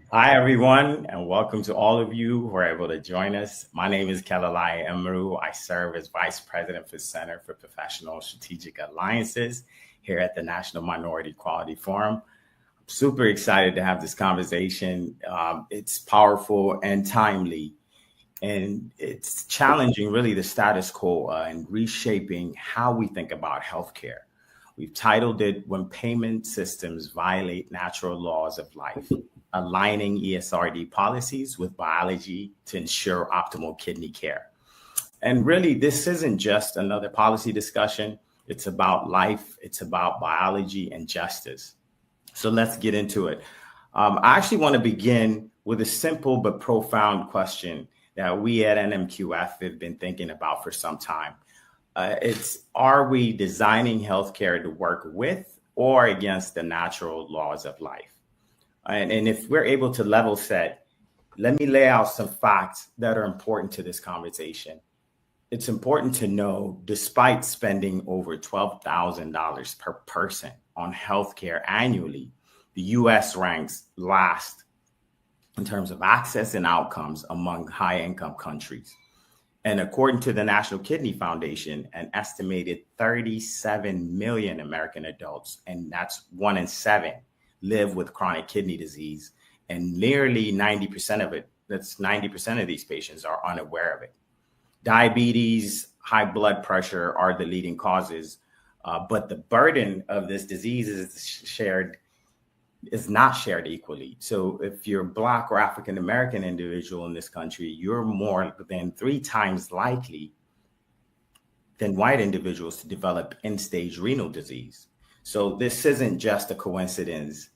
Hi, everyone, and welcome to all of you who are able to join us. My name is Kelelaye Emiru. I serve as Vice President for Center for Professional Strategic Alliances here at the National Minority Quality Forum. I'm super excited to have this conversation. It's powerful and timely, and it's challenging really the status quo and reshaping how we think about healthcare. We've titled it When Payment Systems Violate Natural Laws of Life, aligning ESRD policies with biology to ensure optimal kidney care. And really, this isn't just another policy discussion. It's about life, it's about biology and justice. So let's get into it. I actually want to begin with a simple but profound question that we at NMQF have been thinking about for some time. Are we designing healthcare to work with or against the natural laws of life? And if we're able to level set, let me lay out some facts that are important to this conversation. It's important to know, despite spending over $12,000 per person on healthcare annually, the US ranks last in terms of access and outcomes among high-income countries. And according to the National Kidney Foundation, an estimated 37 million American adults, and that's 1 in 7, live with chronic kidney disease, and nearly 90% of it, that's 90% of these patients are unaware of it. Diabetes, high blood pressure are the leading causes, but the burden of this disease is not shared equally. So if you're a Black or African American individual in this country, you're more than 3 times likely than white individuals to develop end stage renal disease. So this isn't just a coincidence.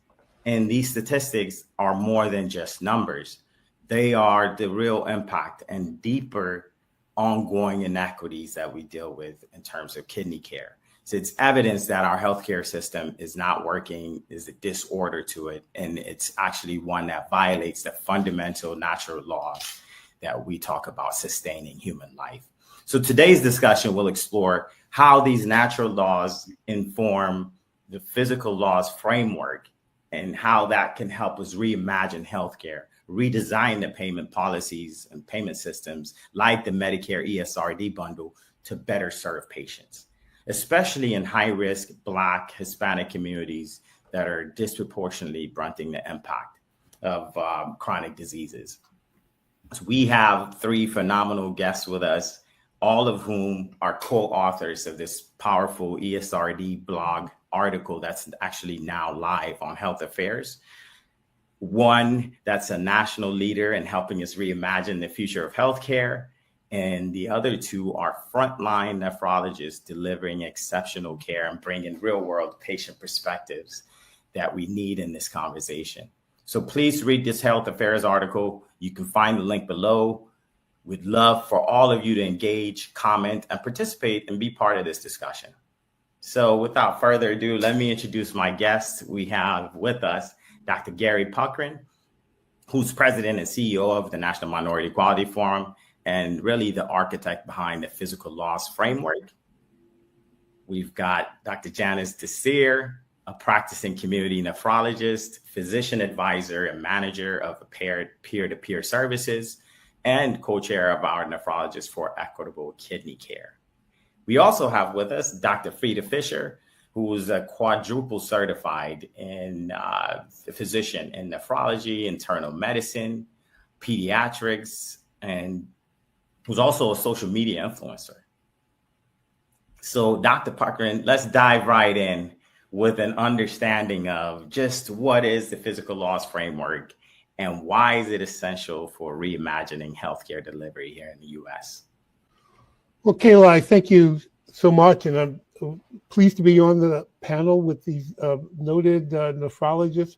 And these statistics are more than just numbers. They are the real impact and deeper ongoing inequities that we deal with in terms of kidney care. So it's evidence that our healthcare system is not working, is a disorder to it, and it's actually one that violates the fundamental natural laws that we talk about sustaining human life. So today's discussion will explore how these natural laws inform the physical laws framework and how that can help us reimagine healthcare, redesign the payment policies and payment systems like the Medicare ESRD bundle to better serve patients, especially in high-risk Black, Hispanic communities that are disproportionately blunting the impact of chronic diseases. So we have 3 phenomenal guests with us, all of whom are co-authors of this powerful ESRD blog article that's actually now live on Health Affairs. One that's a national leader in helping us reimagine the future of healthcare, and the other 2 are frontline nephrologists delivering exceptional care and bringing real-world patient perspectives that we need in this conversation. So please read this Health Affairs article. You can find the link below. We'd love for all of you to engage, comment, and participate and be part of this discussion. So without further ado, let me introduce my guest. We have with us Dr. Gary Puckrein, who's president and CEO of the National Minority Quality Forum, and really the architect behind the physical laws framework. We've got Dr. Janice Desir, a practicing community nephrologist, physician advisor, and manager of peer-to-peer services, and co-chair of our Nephrologists for Equitable Kidney Care. We also have with us Dr. Frida Fisher, who is a quadruple certified physician in nephrology, internal medicine, pediatrics, and who's also a social media influencer. So Dr. Puckrein, let's dive right in with an understanding of just what is the physical laws framework and why is it essential for reimagining healthcare delivery here in the U.S.? Well, Kayla, thank you so much, and I'm pleased to be on the panel with these noted nephrologists.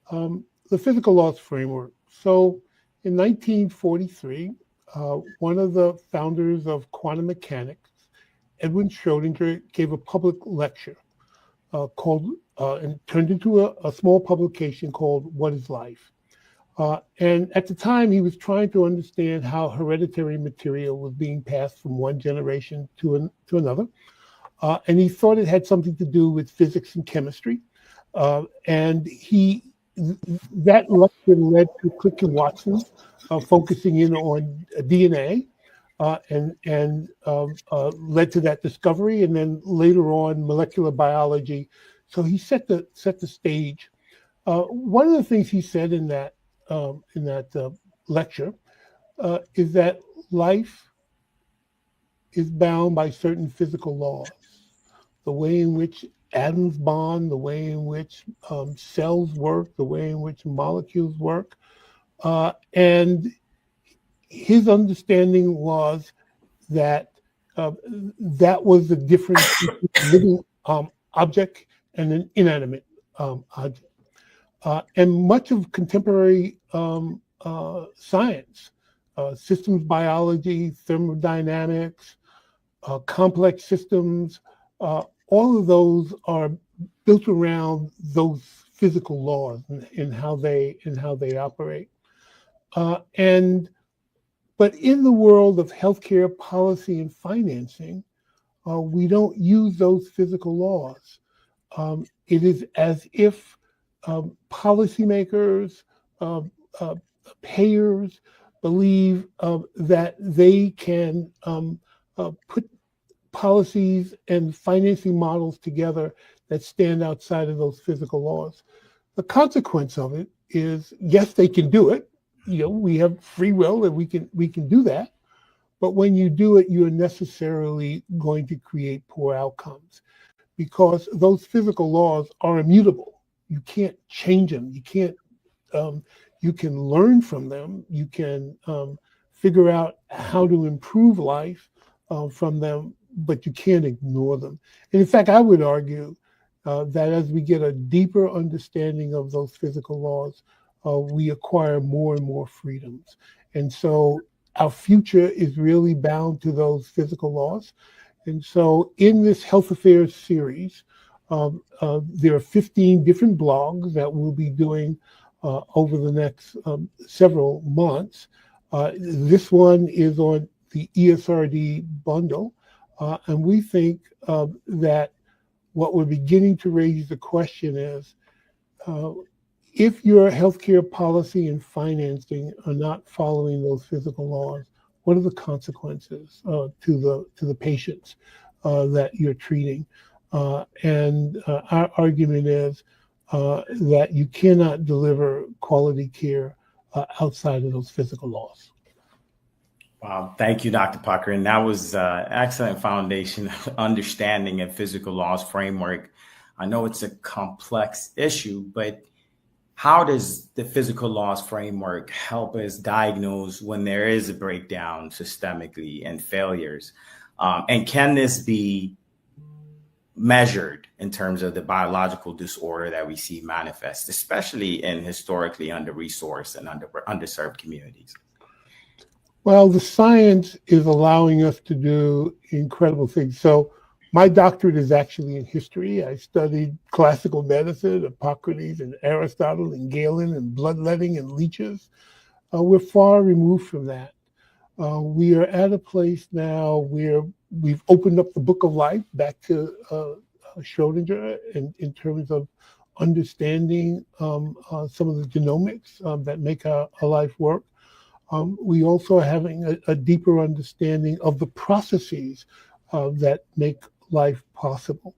The physical laws framework. So in 1943, one of the founders of quantum mechanics, Edwin Schrodinger, gave a public lecture called and turned into a small publication called What is Life? And at the time, he was trying to understand how hereditary material was being passed from one generation to another. And he thought it had something to do with physics and chemistry. And he that lecture led to Crick and Watson focusing in on DNA, and led to that discovery, and then later on molecular biology. So he set the stage. One of the things he said in that lecture is that life is bound by certain physical laws. The way in which atoms bond, the way in which cells work, the way in which molecules work. And his understanding was that that was the difference between a living object and an inanimate object. And much of contemporary science, systems biology, thermodynamics, complex systems, all of those are built around those physical laws and how they operate. But in the world of healthcare policy and financing, we don't use those physical laws. It is as if policymakers, payers believe that they can put policies and financing models together that stand outside of those physical laws. The consequence of it is, yes, they can do it. We have free will and we can do that. But when you do it, you're necessarily going to create poor outcomes because those physical laws are immutable. You can't change them. You can't. You can learn from them. You can figure out how to improve life from them, but you can't ignore them. And in fact, I would argue that as we get a deeper understanding of those physical laws, we acquire more and more freedoms. And so our future is really bound to those physical laws. And so in this health affairs series, there are 15 different blogs that we'll be doing over the next several months. This one is on the ESRD bundle. And we think that what we're beginning to raise the question is, if your healthcare policy and financing are not following those physical laws, what are the consequences to the patients that you're treating? And our argument is that you cannot deliver quality care outside of those physical laws. Wow, thank you, Dr. Puckrein. That was an excellent foundation of understanding a physical laws framework. I know it's a complex issue, but how does the physical laws framework help us diagnose when there is a breakdown systemically and failures? And can this be measured in terms of the biological disorder that we see manifest, especially in historically under-resourced and underserved communities? Well, the science is allowing us to do incredible things. So my doctorate is actually in history. I studied classical medicine, Hippocrates and Aristotle and Galen and bloodletting and leeches. We're far removed from that. We are at a place now where we've opened up the book of life back to Schrodinger in terms of understanding some of the genomics that make our life work. We also are having a deeper understanding of the processes that make life possible.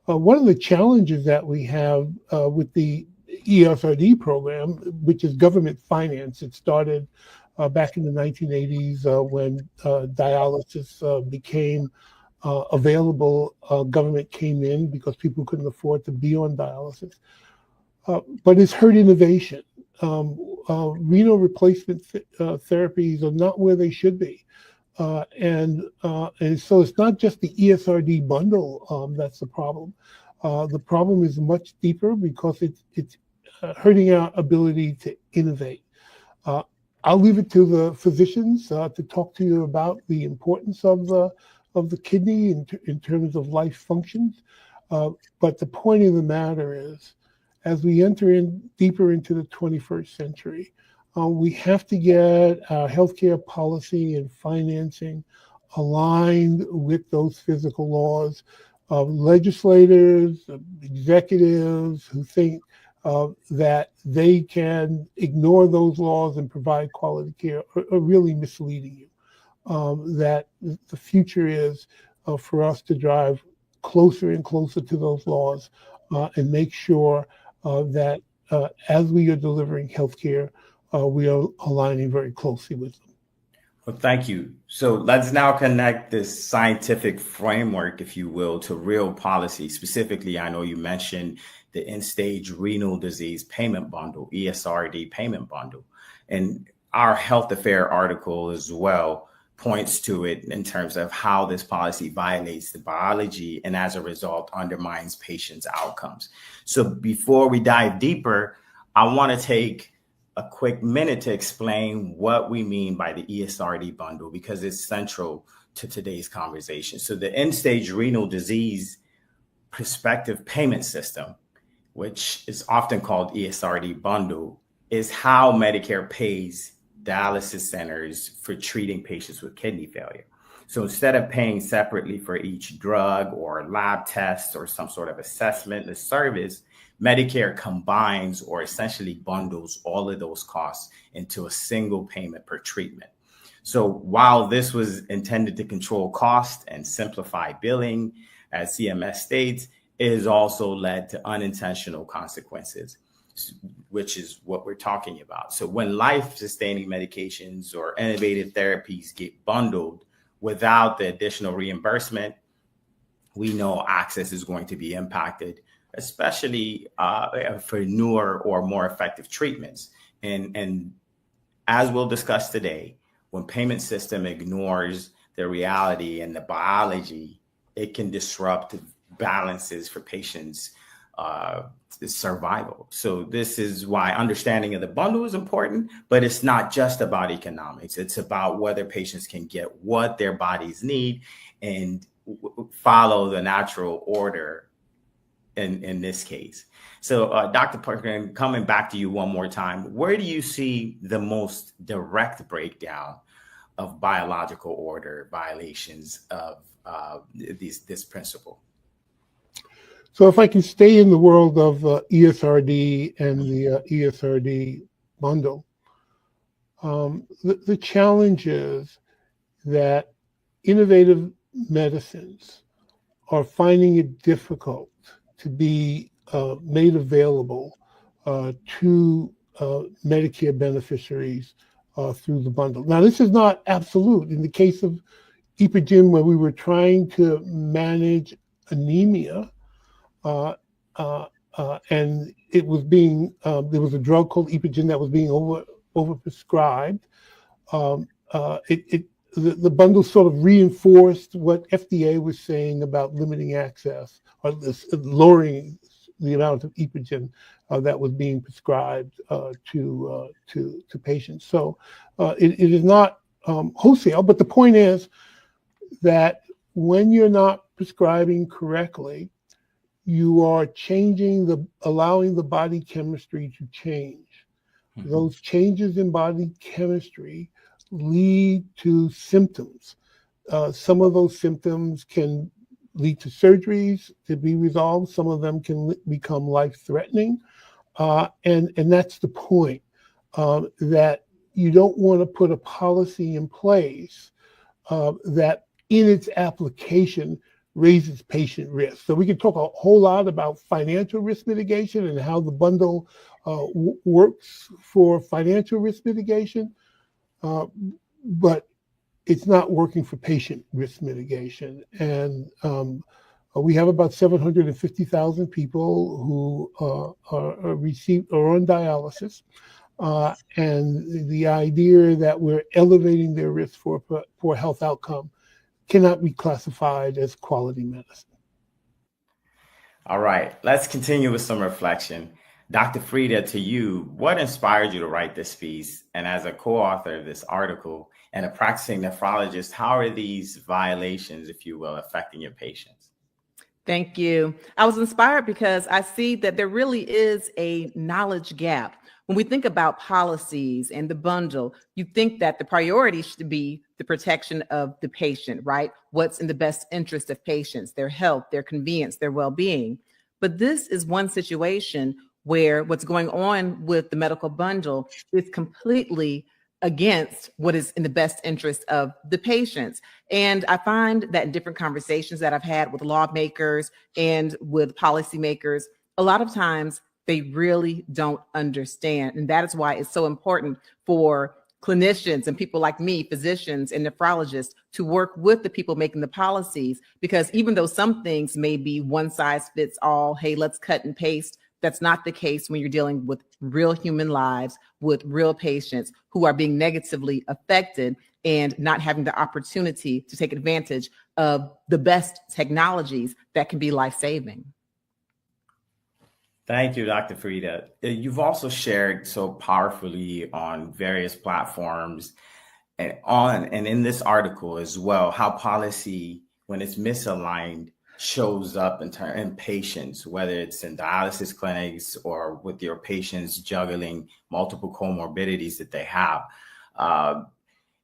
One of the challenges that we have with the ESRD program, which is government finance, it started back in the 1980s when dialysis became available. Government came in because people couldn't afford to be on dialysis. But it's hurt innovation. Renal replacement therapies are not where they should be. And so it's not just the ESRD bundle that's the problem. The problem is much deeper because it's hurting our ability to innovate. I'll leave it to the physicians to talk to you about the importance of the kidney in terms of life functions. But the point of the matter is, as we enter in deeper into the 21st century, we have to get our healthcare policy and financing aligned with those physical laws. Legislators, executives who think that they can ignore those laws and provide quality care are really misleading you. That the future is for us to drive closer and closer to those laws and make sure that as we are delivering healthcare, we are aligning very closely with them. Well, thank you. So let's now connect this scientific framework, if you will, to real policy. Specifically, I know you mentioned the End Stage Renal Disease Payment Bundle, ESRD payment bundle. And our Health Affair article as well points to it in terms of how this policy violates the biology and as a result undermines patients' outcomes. So before we dive deeper, I want to take a quick minute to explain what we mean by the ESRD bundle, because it's central to today's conversation. So the End Stage Renal Disease Prospective Payment System, which is often called ESRD bundle, is how Medicare pays dialysis centers for treating patients with kidney failure. So instead of paying separately for each drug or lab test or some sort of assessment, the service, Medicare combines or essentially bundles all of those costs into a single payment per treatment. So while this was intended to control cost and simplify billing, as CMS states, it has also led to unintentional consequences, which is what we're talking about. So when life-sustaining medications or innovative therapies get bundled without the additional reimbursement, we know access is going to be impacted, especially for newer or more effective treatments. And as we'll discuss today, when payment system ignores the reality and the biology, it can disrupt balances for patients' survival. So this is why understanding of the bundle is important, but it's not just about economics. It's about whether patients can get what their bodies need and follow the natural order in this case. So Dr. Puckrein, coming back to you one more time, where do you see the most direct breakdown of biological order violations of this principle? So if I can stay in the world of ESRD and the ESRD bundle, the challenge is that innovative medicines are finding it difficult to be made available to Medicare beneficiaries through the bundle. Now, this is not absolute. In the case of Epogen, where we were trying to manage anemia, and it was being, there was a drug called Epogen that was being overprescribed. The bundle sort of reinforced what FDA was saying about limiting access or lowering the amount of Epogen that was being prescribed to patients. So it is not wholesale, but the point is that when you're not prescribing correctly, you are allowing the body chemistry to change. Mm-hmm. Those changes in body chemistry lead to symptoms. Some of those symptoms can lead to surgeries to be resolved. Some of them can become life-threatening. And that's the point, that you don't want to put a policy in place that in its application raises patient risk. So we can talk a whole lot about financial risk mitigation and how the bundle works for financial risk mitigation, but it's not working for patient risk mitigation. And we have about 750,000 people who are on dialysis. And the idea that we're elevating their risk for poor health outcome cannot be classified as quality medicine. All right, let's continue with some reflection. Dr. Frieda, to you, what inspired you to write this piece? And as a co-author of this article and a practicing nephrologist, how are these violations, if you will, affecting your patients? Thank you. I was inspired because I see that there really is a knowledge gap. When we think about policies and the bundle, you think that the priority should be the protection of the patient, right? What's in the best interest of patients, their health, their convenience, their well-being. But this is one situation where what's going on with the medical bundle is completely against what is in the best interest of the patients. And I find that in different conversations that I've had with lawmakers and with policymakers, a lot of times they really don't understand. And that is why it's so important for clinicians and people like me, physicians and nephrologists, to work with the people making the policies, because even though some things may be one size fits all, hey, let's cut and paste, that's not the case when you're dealing with real human lives, with real patients who are being negatively affected and not having the opportunity to take advantage of the best technologies that can be life-saving. Thank you, Dr. Farida. You've also shared so powerfully on various platforms and in this article as well, how policy, when it's misaligned, shows up in patients, whether it's in dialysis clinics or with your patients juggling multiple comorbidities that they have,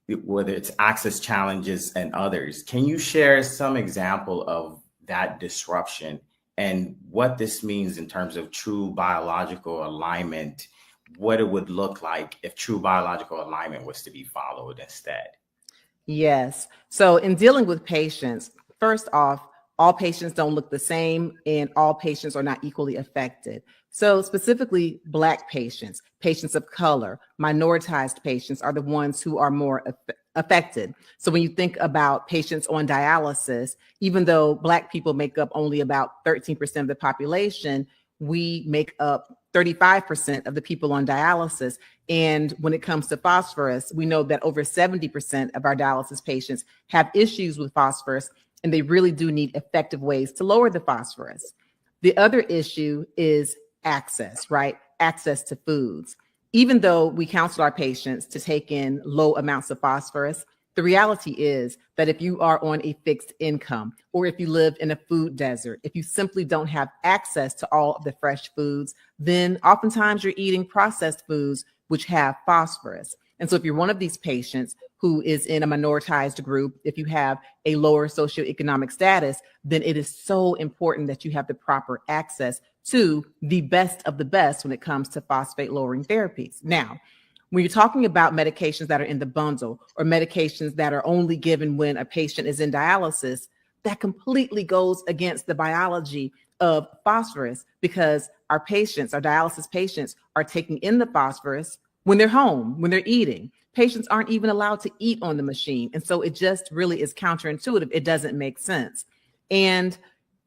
whether it's access challenges and others. Can you share some example of that disruption and what this means in terms of true biological alignment, what it would look like if true biological alignment was to be followed instead? Yes. So in dealing with patients, first off, all patients don't look the same and all patients are not equally affected. So specifically Black patients, patients of color, minoritized patients are the ones who are more affected. So when you think about patients on dialysis, even though Black people make up only about 13% of the population, we make up 35% of the people on dialysis. And when it comes to phosphorus, we know that over 70% of our dialysis patients have issues with phosphorus, and they really do need effective ways to lower the phosphorus. The other issue is access, right? Access to foods. Even though we counsel our patients to take in low amounts of phosphorus, the reality is that if you are on a fixed income, or if you live in a food desert, if you simply don't have access to all of the fresh foods, then oftentimes you're eating processed foods which have phosphorus. And so if you're one of these patients who is in a minoritized group, if you have a lower socioeconomic status, then it is so important that you have the proper access to the best of the best when it comes to phosphate lowering therapies. Now, when you're talking about medications that are in the bundle or medications that are only given when a patient is in dialysis, that completely goes against the biology of phosphorus, because our patients, our dialysis patients, are taking in the phosphorus when they're home, when they're eating. Patients aren't even allowed to eat on the machine. And so it just really is counterintuitive. It doesn't make sense. And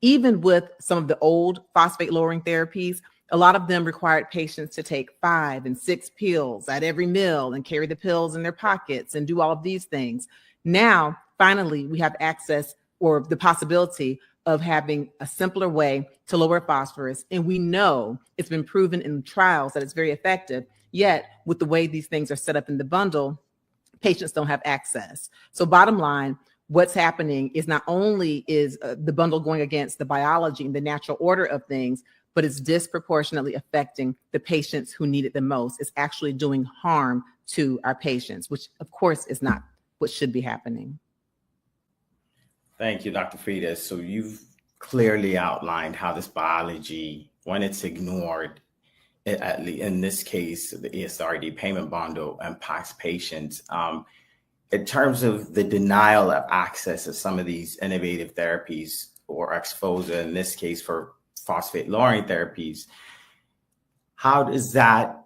even with some of the old phosphate lowering therapies, a lot of them required patients to take 5 and 6 pills at every meal and carry the pills in their pockets and do all of these things. Now, finally, we have access or the possibility of having a simpler way to lower phosphorus. And we know it's been proven in trials that it's very effective. Yet, with the way these things are set up in the bundle, patients don't have access. So bottom line, what's happening is not only is the bundle going against the biology and the natural order of things, but it's disproportionately affecting the patients who need it the most. It's actually doing harm to our patients, which of course is not what should be happening. Thank you, Dr. Farida. So you've clearly outlined how this biology, when it's ignored, in this case, the ESRD payment bundle impacts patients. In terms of the denial of access to some of these innovative therapies or exposure, in this case for phosphate lowering therapies, how does that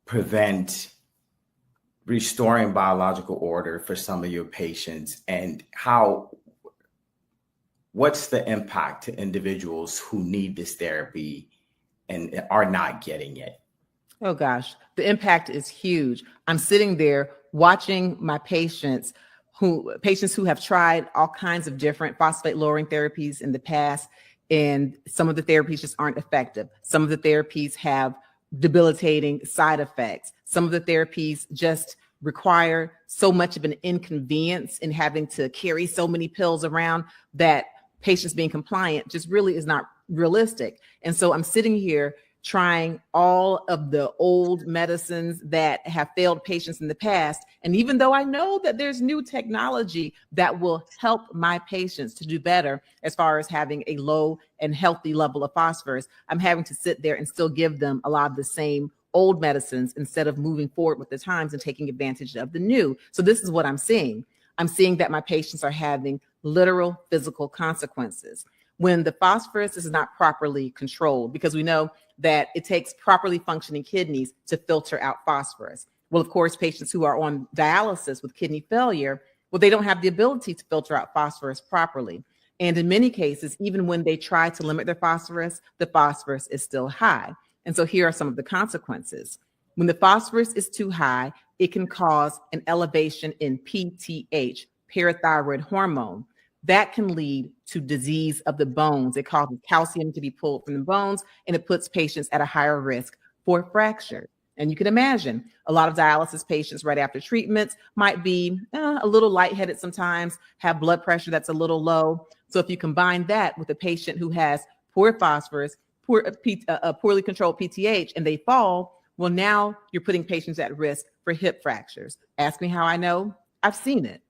prevent restoring biological order for some of your patients? And what's the impact to individuals who need this therapy and are not getting it? Oh gosh, the impact is huge. I'm sitting there watching my patients who have tried all kinds of different phosphate lowering therapies in the past, and some of the therapies just aren't effective. Some of the therapies have debilitating side effects. Some of the therapies just require so much of an inconvenience in having to carry so many pills around that patients being compliant just really is not realistic. And so I'm sitting here trying all of the old medicines that have failed patients in the past. And even though I know that there's new technology that will help my patients to do better as far as having a low and healthy level of phosphorus, I'm having to sit there and still give them a lot of the same old medicines instead of moving forward with the times and taking advantage of the new. So this is what I'm seeing. I'm seeing that my patients are having literal physical consequences when the phosphorus is not properly controlled, because we know that it takes properly functioning kidneys to filter out phosphorus. Well, of course, patients who are on dialysis with kidney failure, well, they don't have the ability to filter out phosphorus properly. And in many cases, even when they try to limit their phosphorus, the phosphorus is still high. And so here are some of the consequences. When the phosphorus is too high, it can cause an elevation in PTH, parathyroid hormone. That can lead to disease of the bones. It causes calcium to be pulled from the bones, and it puts patients at a higher risk for fracture. And you can imagine a lot of dialysis patients right after treatments might be a little lightheaded sometimes, have blood pressure that's a little low. So if you combine that with a patient who has poor phosphorus, poorly controlled PTH, and they fall, well, now you're putting patients at risk for hip fractures. Ask me how I know. I've seen it.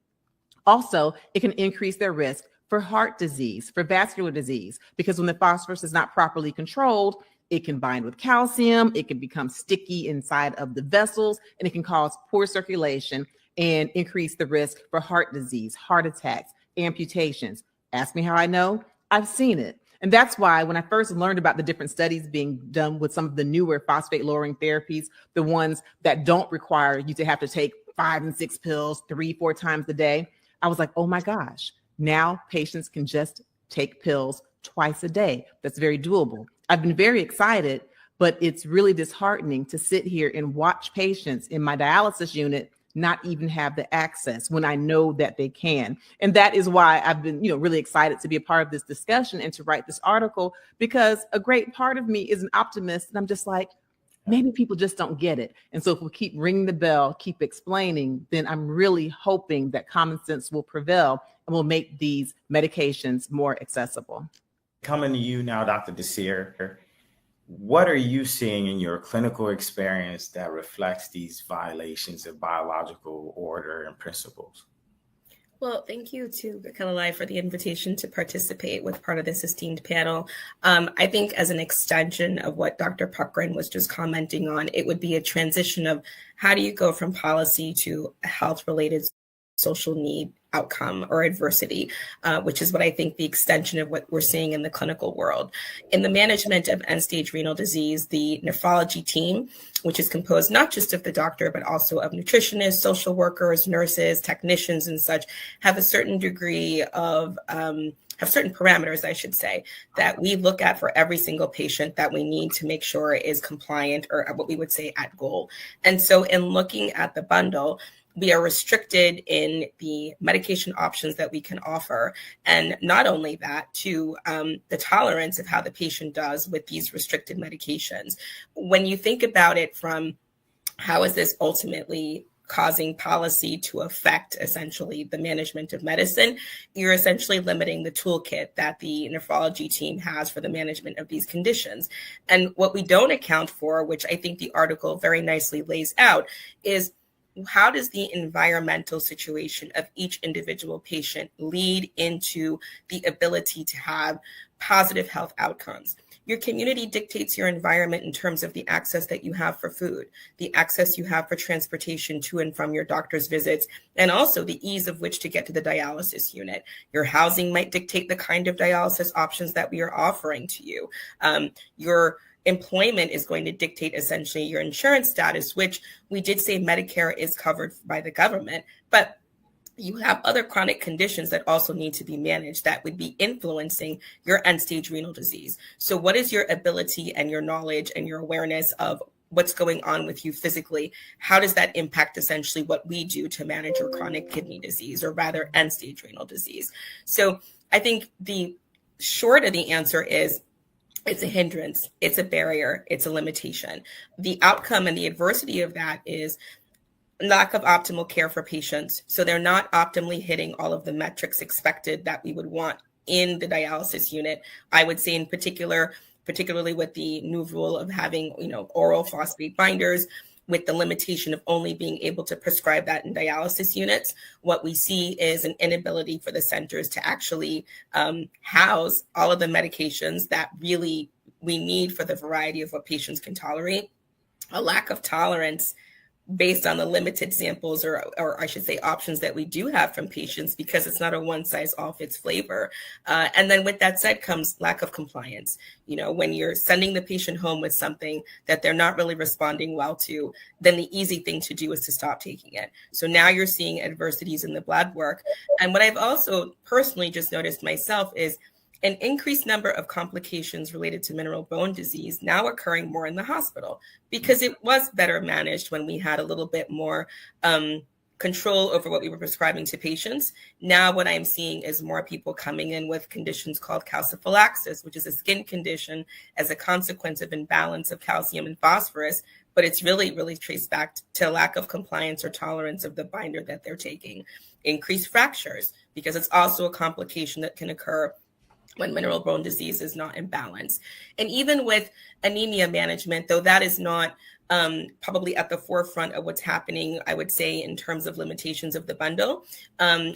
Also, it can increase their risk for heart disease, for vascular disease, because when the phosphorus is not properly controlled, it can bind with calcium, it can become sticky inside of the vessels, and it can cause poor circulation and increase the risk for heart disease, heart attacks, amputations. Ask me how I know. I've seen it. And that's why when I first learned about the different studies being done with some of the newer phosphate-lowering therapies, the ones that don't require you to have to take 5 and 6 pills 3-4 times a day, I was like, oh my gosh, now patients can just take pills twice a day. That's very doable. I've been very excited, but it's really disheartening to sit here and watch patients in my dialysis unit not even have the access when I know that they can. And that is why I've been, really excited to be a part of this discussion and to write this article, because a great part of me is an optimist. And I'm just like, maybe people just don't get it. And so if we keep ringing the bell, keep explaining, then I'm really hoping that common sense will prevail and will make these medications more accessible. Coming to you now, Dr. Desir, what are you seeing in your clinical experience that reflects these violations of biological order and principles? Well, thank you to Kelelaye for the invitation to participate with part of this esteemed panel. I think as an extension of what Dr. Puckrein was just commenting on, it would be a transition of how do you go from policy to a health-related social need outcome or adversity, which is what I think the extension of what we're seeing in the clinical world. In the management of end-stage renal disease, the nephrology team, which is composed not just of the doctor, but also of nutritionists, social workers, nurses, technicians, and such, have a certain degree of have certain parameters, I should say, that we look at for every single patient that we need to make sure is compliant, or what we would say at goal. And so in looking at the bundle, we are restricted in the medication options that we can offer. And not only that, to the tolerance of how the patient does with these restricted medications. When you think about it from how is this ultimately causing policy to affect essentially the management of medicine, you're essentially limiting the toolkit that the nephrology team has for the management of these conditions. And what we don't account for, which I think the article very nicely lays out, is how does the environmental situation of each individual patient lead into the ability to have positive health outcomes? Your community dictates your environment in terms of the access that you have for food, the access you have for transportation to and from your doctor's visits, and also the ease of which to get to the dialysis unit. Your housing might dictate the kind of dialysis options that we are offering to you. Your employment is going to dictate essentially your insurance status, which we did say Medicare is covered by the government, but you have other chronic conditions that also need to be managed that would be influencing your end-stage renal disease. So what is your ability and your knowledge and your awareness of what's going on with you physically? How does that impact essentially what we do to manage your chronic kidney disease, or rather end-stage renal disease? So I think the short of the answer is it's a hindrance, it's a barrier, it's a limitation. The outcome and the adversity of that is lack of optimal care for patients. So they're not optimally hitting all of the metrics expected that we would want in the dialysis unit. I would say in particular, particularly with the new rule of having, oral phosphate binders, with the limitation of only being able to prescribe that in dialysis units. What we see is an inability for the centers to actually house all of the medications that really we need for the variety of what patients can tolerate. A lack of tolerance based on the limited samples or I should say options that we do have from patients, because it's not a one size all fits flavor. And then with that said comes lack of compliance. When you're sending the patient home with something that they're not really responding well to, then the easy thing to do is to stop taking it. So now you're seeing adversities in the blood work. And what I've also personally just noticed myself is an increased number of complications related to mineral bone disease now occurring more in the hospital, because it was better managed when we had a little bit more control over what we were prescribing to patients. Now what I'm seeing is more people coming in with conditions called calciphylaxis, which is a skin condition as a consequence of imbalance of calcium and phosphorus, but it's really, really traced back to lack of compliance or tolerance of the binder that they're taking. Increased fractures, because it's also a complication that can occur when mineral bone disease is not in balance. And even with anemia management, though that is not probably at the forefront of what's happening, I would say, in terms of limitations of the bundle,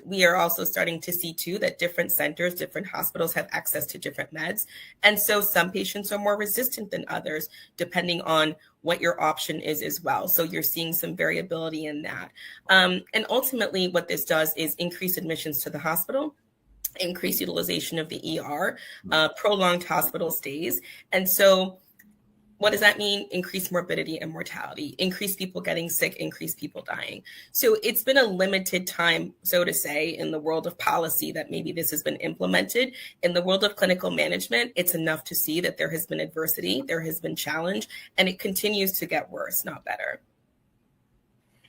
we are also starting to see too that different centers, different hospitals have access to different meds. And so some patients are more resistant than others, depending on what your option is as well. So you're seeing some variability in that. And ultimately what this does is increase admissions to the hospital, increased utilization of the ER, prolonged hospital stays. And so what does that mean? Increased morbidity and mortality, increased people getting sick, increased people dying. So it's been a limited time, so to say, in the world of policy that maybe this has been implemented. In the world of clinical management, it's enough to see that there has been adversity, there has been challenge, and it continues to get worse, not better.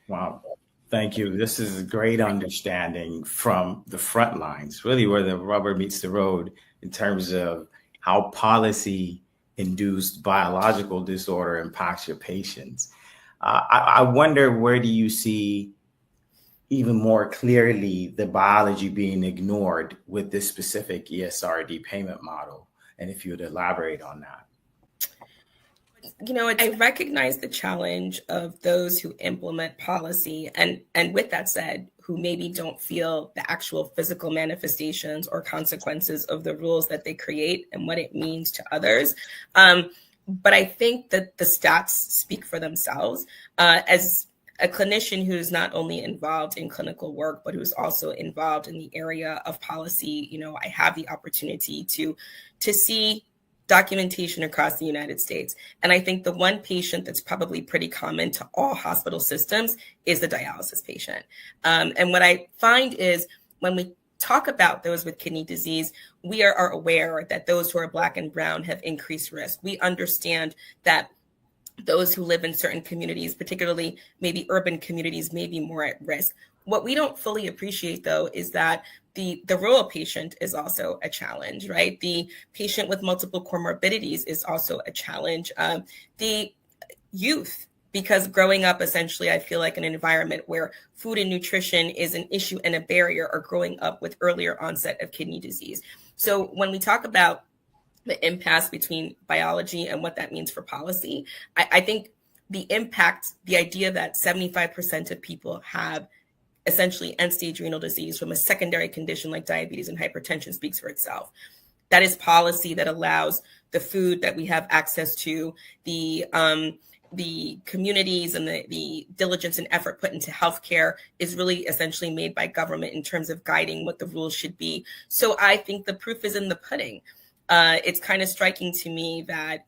Wow. Thank you. This is a great understanding from the front lines, really where the rubber meets the road in terms of how policy-induced biological disorder impacts your patients. I wonder, where do you see even more clearly the biology being ignored with this specific ESRD payment model? And if you would elaborate on that. I recognize the challenge of those who implement policy, and with that said, who maybe don't feel the actual physical manifestations or consequences of the rules that they create and what it means to others. But I think that the stats speak for themselves. As a clinician who's not only involved in clinical work, but who's also involved in the area of policy, I have the opportunity to see documentation across the United States. And I think the one patient that's probably pretty common to all hospital systems is the dialysis patient. And what I find is when we talk about those with kidney disease, we are aware that those who are Black and brown have increased risk. We understand that those who live in certain communities, particularly maybe urban communities, may be more at risk. What we don't fully appreciate, though, is that the rural patient is also a challenge, right? The patient with multiple comorbidities is also a challenge. The youth, because growing up, essentially, I feel like an environment where food and nutrition is an issue and a barrier, are growing up with earlier onset of kidney disease. So when we talk about the impasse between biology and what that means for policy, I think the impact, the idea that 75% of people have essentially end stage renal disease from a secondary condition like diabetes and hypertension speaks for itself. That is policy that allows the food that we have access to, the communities and the diligence and effort put into healthcare is really essentially made by government in terms of guiding what the rules should be. So I think the proof is in the pudding. It's kind of striking to me that,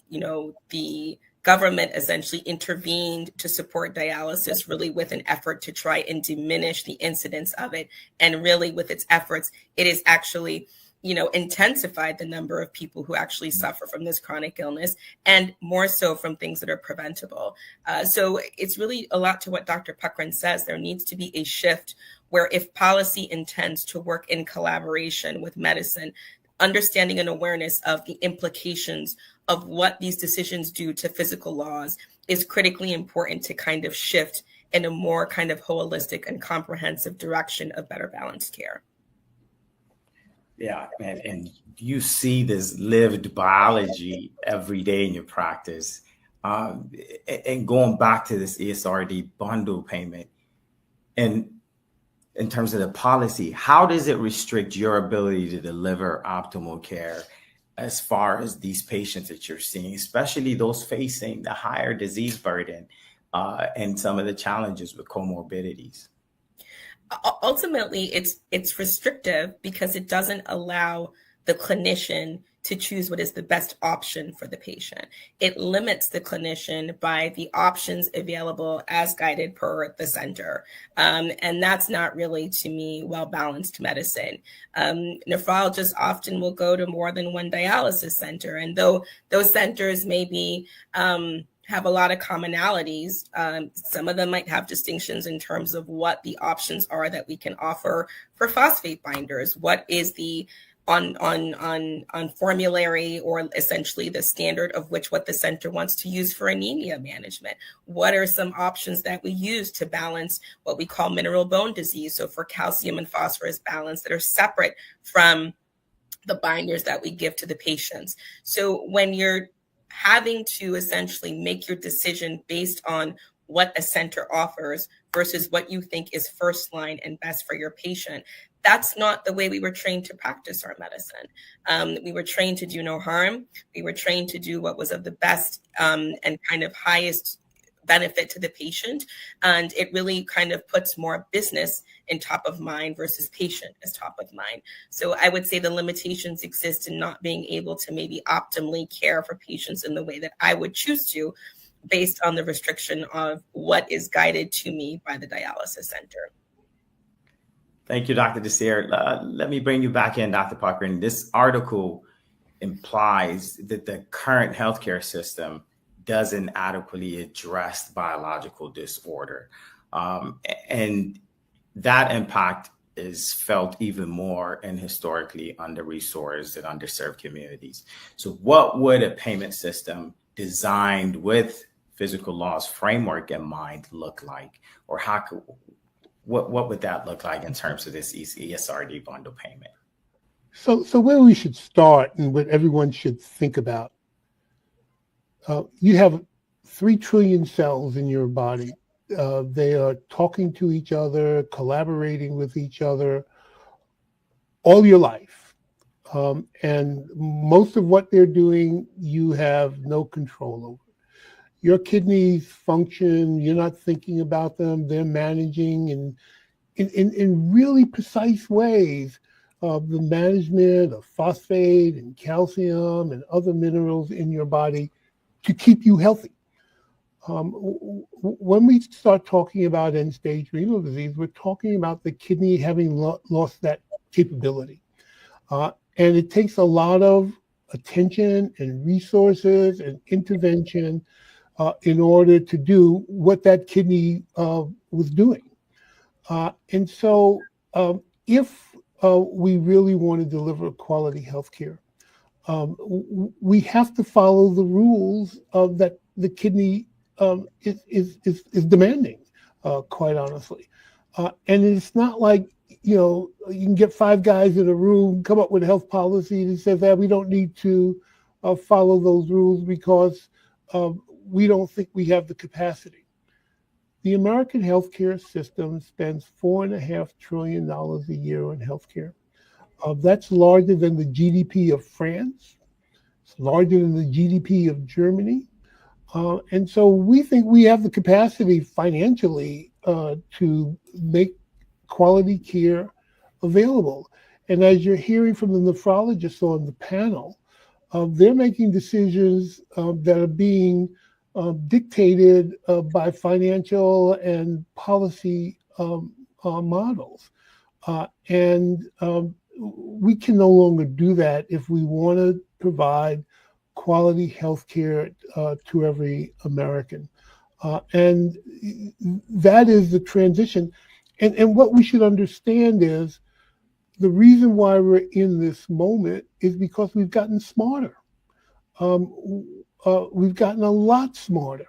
the government essentially intervened to support dialysis, really with an effort to try and diminish the incidence of it. And really with its efforts, it is actually, intensified the number of people who actually suffer from this chronic illness, and more so from things that are preventable. So it's really a lot to what Dr. Puckrein says. There needs to be a shift where, if policy intends to work in collaboration with medicine, understanding and awareness of the implications of what these decisions do to physical laws is critically important to kind of shift in a more kind of holistic and comprehensive direction of better balanced care. Yeah, and you see this lived biology every day in your practice. And going back to this ESRD bundle payment, and in terms of the policy, how does it restrict your ability to deliver optimal care as far as these patients that you're seeing, especially those facing the higher disease burden and some of the challenges with comorbidities? Ultimately, it's restrictive because it doesn't allow the clinician to choose what is the best option for the patient. It limits the clinician by the options available as guided per the center. And that's not really, to me, well-balanced medicine. Nephrologists often will go to more than one dialysis center. And though those centers may be have a lot of commonalities, some of them might have distinctions in terms of what the options are that we can offer for phosphate binders. What is the on formulary, or essentially the standard of which what the center wants to use for anemia management? What are some options that we use to balance what we call mineral bone disease? So for calcium and phosphorus balance that are separate from the binders that we give to the patients. So when you're having to essentially make your decision based on what a center offers versus what you think is first line and best for your patient, that's not the way we were trained to practice our medicine. We were trained to do no harm. We were trained to do what was of the best and kind of highest benefit to the patient. And it really kind of puts more business in top of mind versus patient as top of mind. So I would say the limitations exist in not being able to maybe optimally care for patients in the way that I would choose to, based on the restriction of what is guided to me by the dialysis center. Thank you, Dr. Desir. Let me bring you back in, Dr. Puckrein. This article implies that the current healthcare system doesn't adequately address biological disorder. And that impact is felt even more in historically under-resourced and underserved communities. So what would a payment system designed with physical laws framework in mind look like? Or what would that look like in terms of this ESRD bundle payment? So where we should start and what everyone should think about, you have 3 trillion cells in your body. They are talking to each other, collaborating with each other all your life. And most of what they're doing, you have no control over. Your kidneys function, you're not thinking about them, they're managing in really precise ways the management of phosphate and calcium and other minerals in your body to keep you healthy. When we start talking about end-stage renal disease, we're talking about the kidney having lost that capability. And it takes a lot of attention and resources and intervention in order to do what that kidney was doing. And so if we really want to deliver quality healthcare, we have to follow the rules that the kidney is demanding, quite honestly. And it's not like, you can get 5 guys in a room, come up with a health policy that says that we don't need to follow those rules because we don't think we have the capacity. The American healthcare system spends $4.5 trillion a year on healthcare. That's larger than the GDP of France. It's larger than the GDP of Germany. And so we think we have the capacity financially to make quality care available. And as you're hearing from the nephrologists on the panel, they're making decisions that are being dictated by financial and policy models. And we can no longer do that if we want to provide quality health care to every American. And that is the transition. And what we should understand is the reason why we're in this moment is because we've gotten smarter. We've gotten a lot smarter.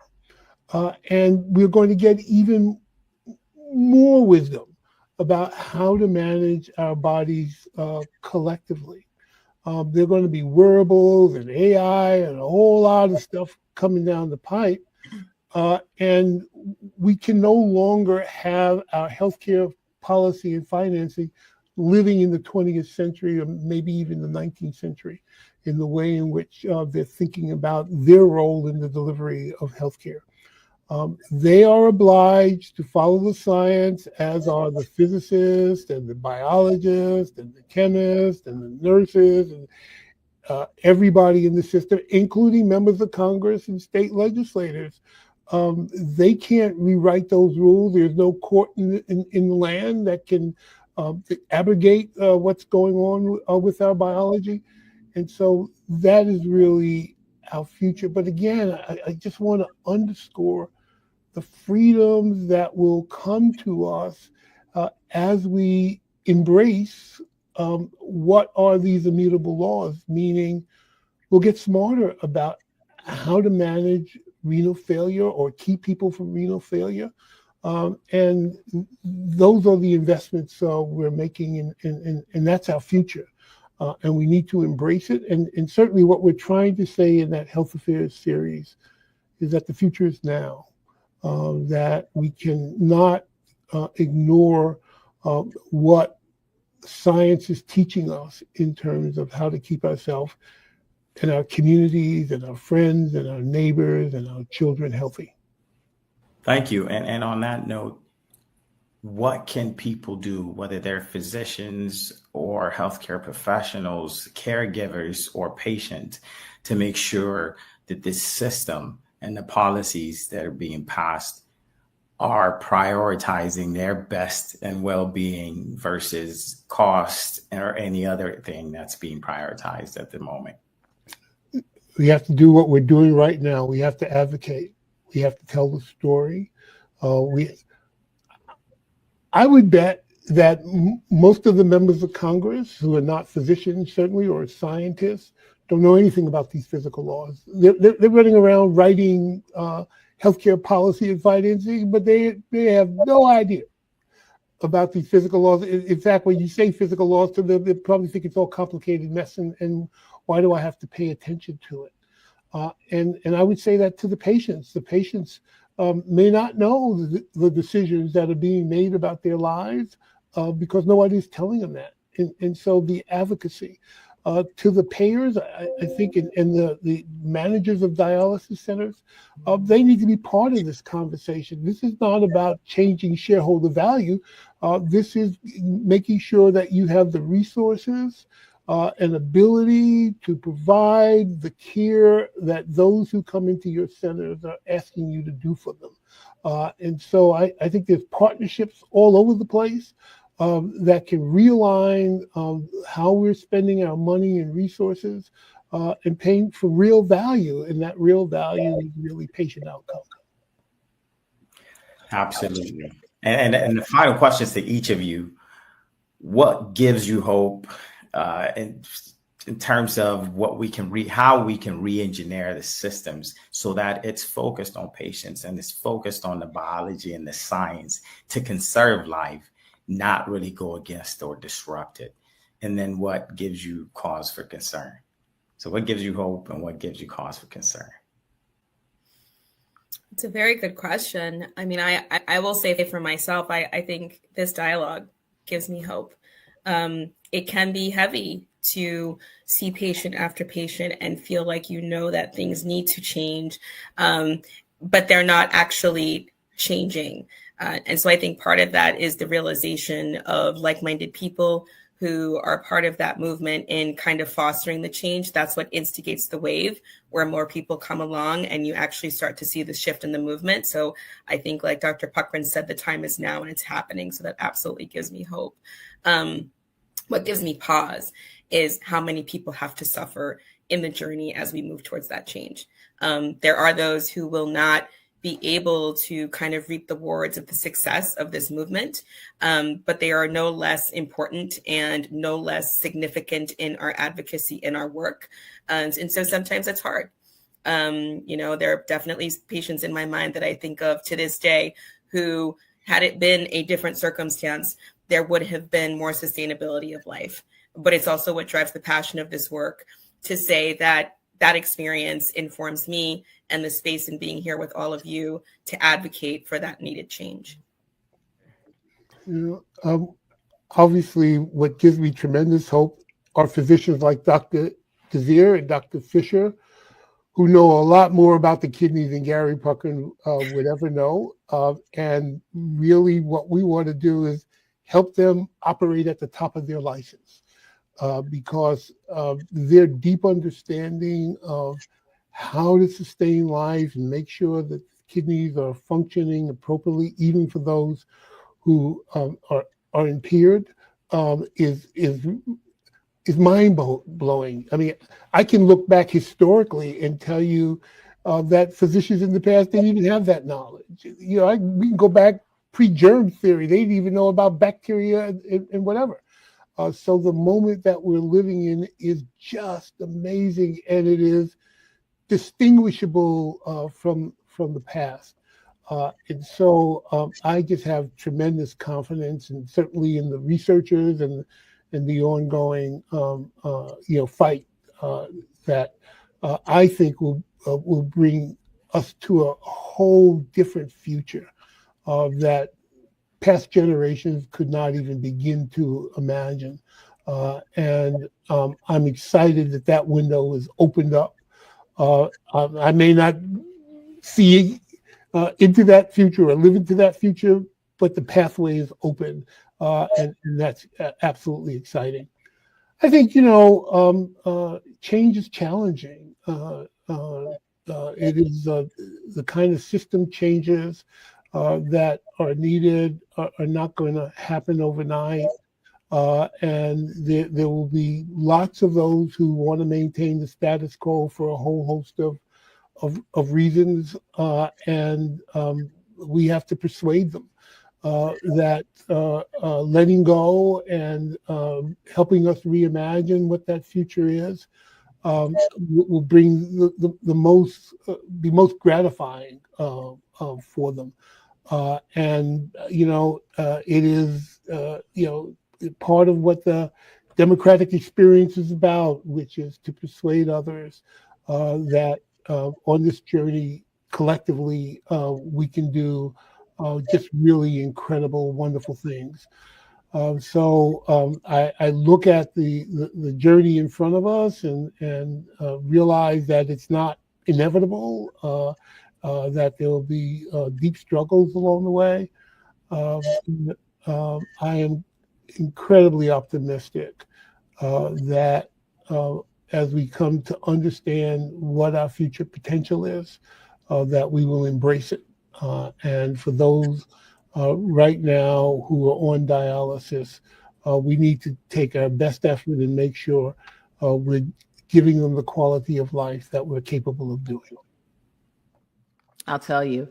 And we're going to get even more wisdom about how to manage our bodies collectively. There are going to be wearables and AI and a whole lot of stuff coming down the pipe. And we can no longer have our healthcare policy and financing living in the 20th century or maybe even the 19th century in the way in which they're thinking about their role in the delivery of healthcare. They are obliged to follow the science, as are the physicists and the biologists and the chemists and the nurses and everybody in the system, including members of Congress and state legislators. They can't rewrite those rules. There's no court in the land that can abrogate what's going on with our biology. And so that is really our future. But again, I just want to underscore the freedoms that will come to us as we embrace what are these immutable laws, meaning we'll get smarter about how to manage renal failure or keep people from renal failure. And those are the investments we're making, and that's our future. And we need to embrace it. And certainly what we're trying to say in that Health Affairs series is that the future is now, that we cannot ignore what science is teaching us in terms of how to keep ourselves and our communities and our friends and our neighbors and our children healthy. Thank you. And on that note, what can people do, whether they're physicians or healthcare professionals, caregivers, or patients, to make sure that this system and the policies that are being passed are prioritizing their best and well-being versus cost or any other thing that's being prioritized at the moment? We have to do what we're doing right now. We have to advocate. We have to tell the story. I would bet that most of the members of Congress who are not physicians, certainly, or scientists, don't know anything about these physical laws. They're running around writing healthcare policy and financing, but they have no idea about these physical laws. In fact, when you say physical laws to them, they probably think it's all complicated mess, and why do I have to pay attention to it? And I would say that to the patients. The patients may not know the decisions that are being made about their lives because nobody's telling them that. And so the advocacy to the payers, I think, and the managers of dialysis centers, they need to be part of this conversation. This is not about changing shareholder value. This is making sure that you have the resources and ability to provide the care that those who come into your centers are asking you to do for them. And so I think there's partnerships all over the place that can realign how we're spending our money and resources and paying for real value. And that real value is really patient outcome. Absolutely. And the final questions to each of you: what gives you hope in terms of what we can how we can re-engineer the systems so that it's focused on patients and it's focused on the biology and the science to conserve life, not really go against or disrupt it? And then what gives you cause for concern? So what gives you hope and what gives you cause for concern? It's a very good question. I mean, I will say for myself, I think this dialogue gives me hope. It can be heavy to see patient after patient and feel like you know that things need to change, but they're not actually changing. And so I think part of that is the realization of like-minded people who are part of that movement in kind of fostering the change. That's what instigates the wave, where more people come along and you actually start to see the shift in the movement. So I think, like Dr. Puckrein said, the time is now and it's happening. So that absolutely gives me hope. What gives me pause is how many people have to suffer in the journey as we move towards that change. There are those who will not be able to kind of reap the rewards of the success of this movement, but they are no less important and no less significant in our advocacy, in our work. And so sometimes it's hard. There are definitely patients in my mind that I think of to this day who, had it been a different circumstance, there would have been more sustainability of life. But it's also what drives the passion of this work, to say that that experience informs me and the space in being here with all of you to advocate for that needed change. Obviously, what gives me tremendous hope are physicians like Dr. Desir and Dr. Fisher, who know a lot more about the kidney than Gary Puckrein would ever know. And really what we want to do is help them operate at the top of their license, because their deep understanding of how to sustain life and make sure that kidneys are functioning appropriately, even for those who are impaired, is mind blowing. I mean, I can look back historically and tell you that physicians in the past didn't even have that knowledge. You know, we can go back pre-germ theory. They didn't even know about bacteria and whatever. So the moment that we're living in is just amazing, and it is distinguishable from the past. And so I just have tremendous confidence, and certainly in the researchers and the ongoing fight that I think will bring us to a whole different future that past generations could not even begin to imagine. And I'm excited that window is opened up. I may not see into that future or live into that future, but the pathway is open, and that's absolutely exciting. I think, change is challenging. It is the kind of system changes that are needed are not going to happen overnight. And there will be lots of those who want to maintain the status quo for a whole host of reasons, and we have to persuade them that letting go and helping us reimagine what that future is will bring the most be most gratifying for them. And it is part of what the democratic experience is about, which is to persuade others that on this journey collectively we can do just really incredible, wonderful things. So I look at the journey in front of us and realize that it's not inevitable, that there will be deep struggles along the way. I am incredibly optimistic that as we come to understand what our future potential is, that we will embrace it. And for those right now who are on dialysis, we need to take our best effort and make sure we're giving them the quality of life that we're capable of doing. I'll tell you,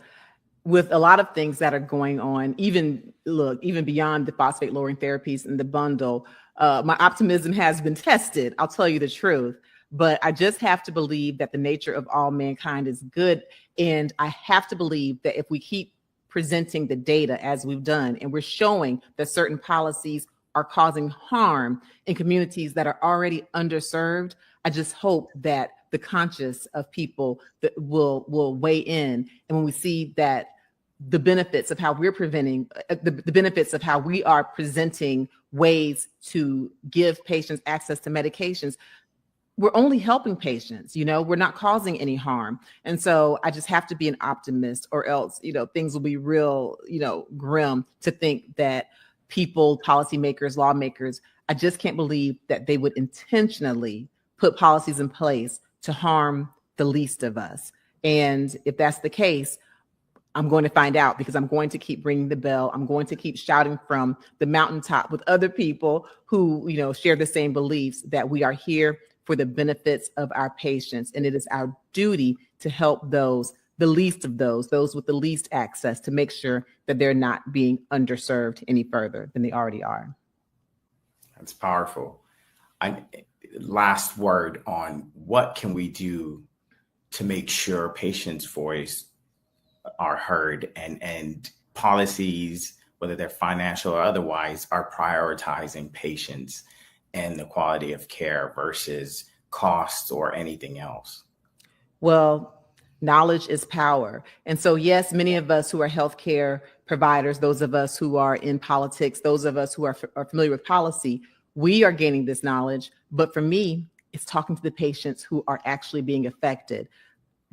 with a lot of things that are going on, even beyond the phosphate lowering therapies in the bundle, my optimism has been tested. I'll tell you the truth, but I just have to believe that the nature of all mankind is good. And I have to believe that if we keep presenting the data as we've done, and we're showing that certain policies are causing harm in communities that are already underserved, I just hope that the conscious of people that will weigh in. And when we see that the benefits of how we're preventing, the benefits of how we are presenting ways to give patients access to medications, we're only helping patients, we're not causing any harm. And so I just have to be an optimist, or else, things will be real, grim to think that people, policymakers, lawmakers, I just can't believe that they would intentionally put policies in place to harm the least of us. And if that's the case, I'm going to find out, because I'm going to keep ringing the bell. I'm going to keep shouting from the mountaintop with other people who, share the same beliefs, that we are here for the benefits of our patients. And it is our duty to help the least of those with the least access, to make sure that they're not being underserved any further than they already are. That's powerful. Last word on what can we do to make sure patients' voice are heard, and policies, whether they're financial or otherwise, are prioritizing patients and the quality of care versus costs or anything else? Well, knowledge is power. And so, yes, many of us who are healthcare providers, those of us who are in politics, those of us who are familiar with policy, we are gaining this knowledge. But for me, it's talking to the patients who are actually being affected.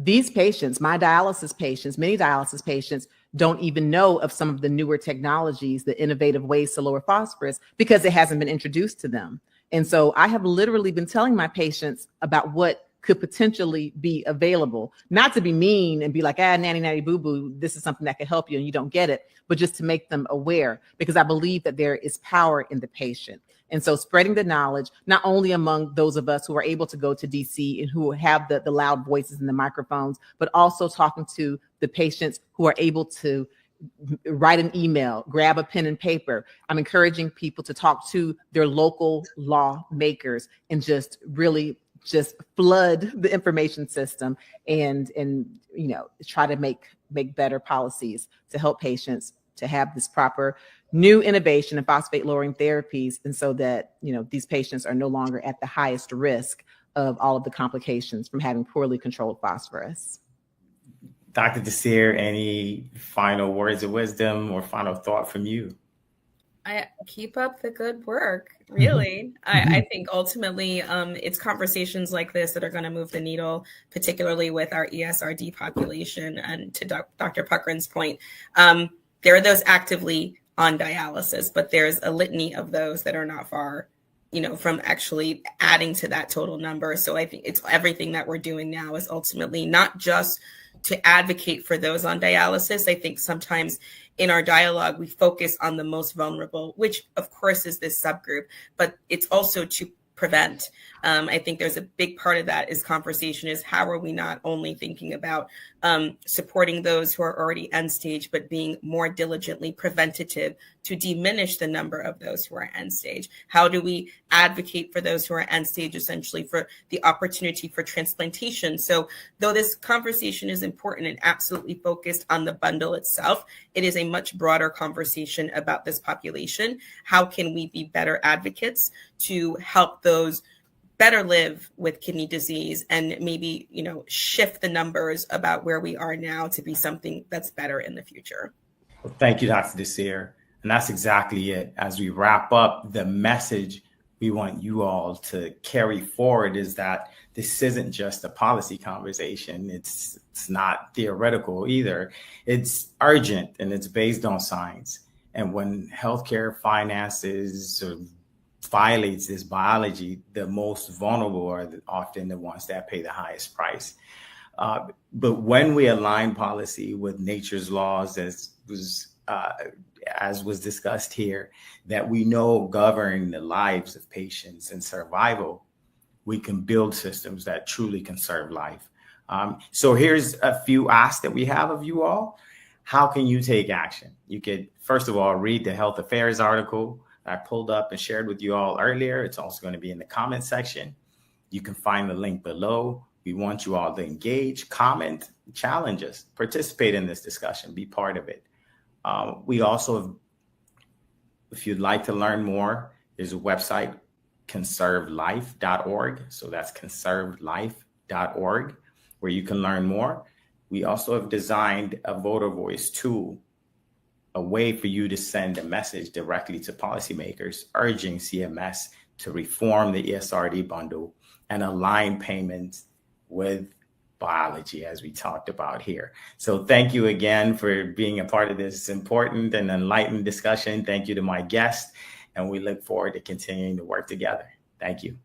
These patients, my dialysis patients, many dialysis patients, don't even know of some of the newer technologies, the innovative ways to lower phosphorus, because it hasn't been introduced to them. And so I have literally been telling my patients about what could potentially be available, not to be mean and be like, nanny, nanny, boo, boo, this is something that could help you and you don't get it, but just to make them aware, because I believe that there is power in the patient. And so spreading the knowledge, not only among those of us who are able to go to DC and who have the loud voices and the microphones, but also talking to the patients who are able to write an email, grab a pen and paper. I'm encouraging people to talk to their local lawmakers and just really just flood the information system and try to make better policies to help patients to have this proper new innovation in phosphate lowering therapies, and so that these patients are no longer at the highest risk of all of the complications from having poorly controlled phosphorus. Dr. Desir, any final words of wisdom or final thought from you? I keep up the good work, really. I think ultimately it's conversations like this that are going to move the needle, particularly with our ESRD population. And to Dr. Puckrein's point, there are those actively on dialysis, but there's a litany of those that are not far, from actually adding to that total number. So I think it's everything that we're doing now is ultimately not just to advocate for those on dialysis. I think sometimes in our dialogue, we focus on the most vulnerable, which of course is this subgroup, but it's also to prevent. I think there's a big part of that is conversation is how are we not only thinking about supporting those who are already end stage, but being more diligently preventative to diminish the number of those who are end stage? How do we advocate for those who are end stage, essentially for the opportunity for transplantation? So though this conversation is important and absolutely focused on the bundle itself, it is a much broader conversation about this population. How can we be better advocates to help those better live with kidney disease and maybe, shift the numbers about where we are now to be something that's better in the future? Well, thank you, Dr. Desir. And that's exactly it. As we wrap up, the message we want you all to carry forward is that this isn't just a policy conversation. It's not theoretical either. It's urgent and it's based on science. And when healthcare finances violates this biology, the most vulnerable are often the ones that pay the highest price. But when we align policy with nature's laws, as was discussed here, that we know govern the lives of patients and survival, we can build systems that truly conserve life. So here's a few asks that we have of you all. How can you take action? You could, first of all, read the Health Affairs article I pulled up and shared with you all earlier. It's also going to be in the comment section. You can find the link below. We want you all to engage, comment, challenge us, participate in this discussion, be part of it. We also, if you'd like to learn more, there's a website, conservelife.org. So that's conservelife.org, where you can learn more. We also have designed a voter voice tool, a way for you to send a message directly to policymakers urging CMS to reform the ESRD bundle and align payments with biology, as we talked about here. So thank you again for being a part of this important and enlightened discussion. Thank you to my guests, and we look forward to continuing to work together. Thank you.